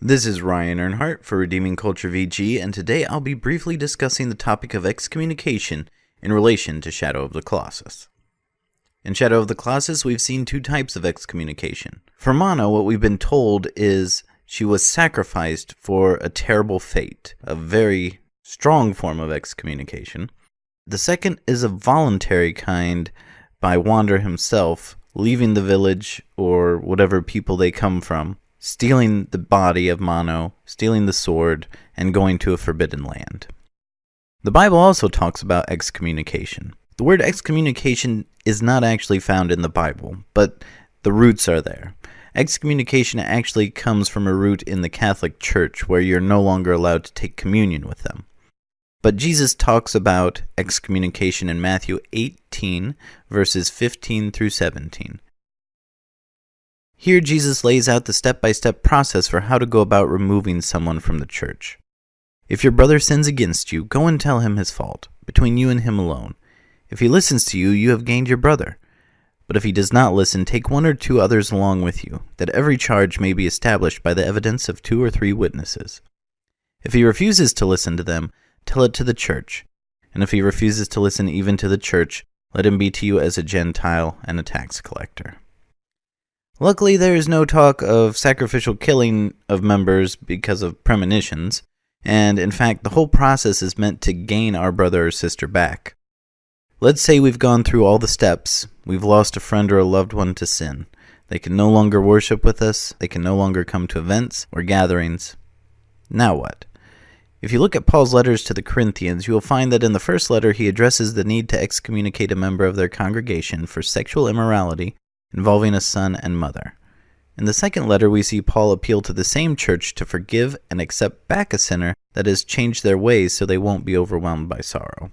This is Ryan Earnhart for Redeeming Culture VG, and today I'll be briefly discussing the topic of excommunication in relation to Shadow of the Colossus. In Shadow of the Colossus, we've seen two types of excommunication. For Mono, what we've been told is she was sacrificed for a terrible fate, a very strong form of excommunication. The second is a voluntary kind by Wander himself, leaving the village or whatever people they come from, stealing the body of Mono, stealing the sword, and going to a forbidden land. The Bible also talks about excommunication. The word excommunication is not actually found in the Bible, but the roots are there. Excommunication actually comes from a root in the Catholic Church where you're no longer allowed to take communion with them. But Jesus talks about excommunication in Matthew 18, verses 15 through 17. Here, Jesus lays out the step-by-step process for how to go about removing someone from the church. If your brother sins against you, go and tell him his fault, between you and him alone. If he listens to you, you have gained your brother. But if he does not listen, take one or two others along with you, that every charge may be established by the evidence of 2 or 3 witnesses. If he refuses to listen to them, tell it to the church. And if he refuses to listen even to the church, let him be to you as a Gentile and a tax collector. Luckily, there is no talk of sacrificial killing of members because of premonitions, and in fact, the whole process is meant to gain our brother or sister back. Let's say we've gone through all the steps, we've lost a friend or a loved one to sin. They can no longer worship with us, they can no longer come to events or gatherings. Now what? If you look at Paul's letters to the Corinthians, you will find that in the first letter he addresses the need to excommunicate a member of their congregation for sexual immorality involving a son and mother. In the second letter, we see Paul appeal to the same church to forgive and accept back a sinner that has changed their ways so they won't be overwhelmed by sorrow.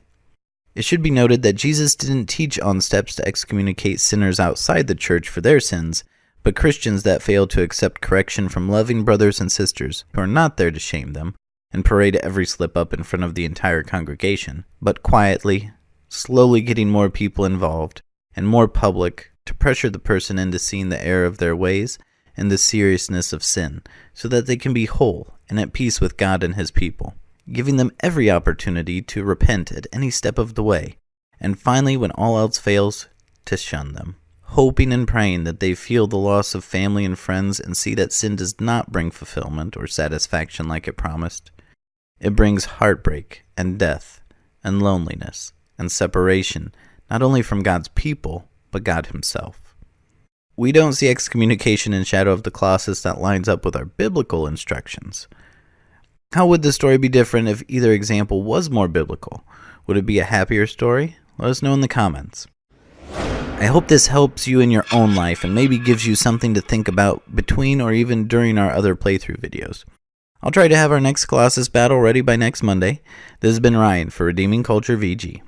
It should be noted that Jesus didn't teach on steps to excommunicate sinners outside the church for their sins, but Christians that fail to accept correction from loving brothers and sisters who are not there to shame them and parade every slip-up in front of the entire congregation, but quietly, slowly getting more people involved and more public to pressure the person into seeing the error of their ways and the seriousness of sin, so that they can be whole and at peace with God and His people, giving them every opportunity to repent at any step of the way, and finally, when all else fails, to shun them, hoping and praying that they feel the loss of family and friends and see that sin does not bring fulfillment or satisfaction like it promised. It brings heartbreak and death and loneliness and separation, not only from God's people, but God Himself. We don't see excommunication in Shadow of the Colossus that lines up with our biblical instructions. How would the story be different if either example was more biblical? Would it be a happier story? Let us know in the comments. I hope this helps you in your own life and maybe gives you something to think about between or even during our other playthrough videos. I'll try to have our next Colossus battle ready by next Monday. This has been Ryan for Redeeming Culture VG.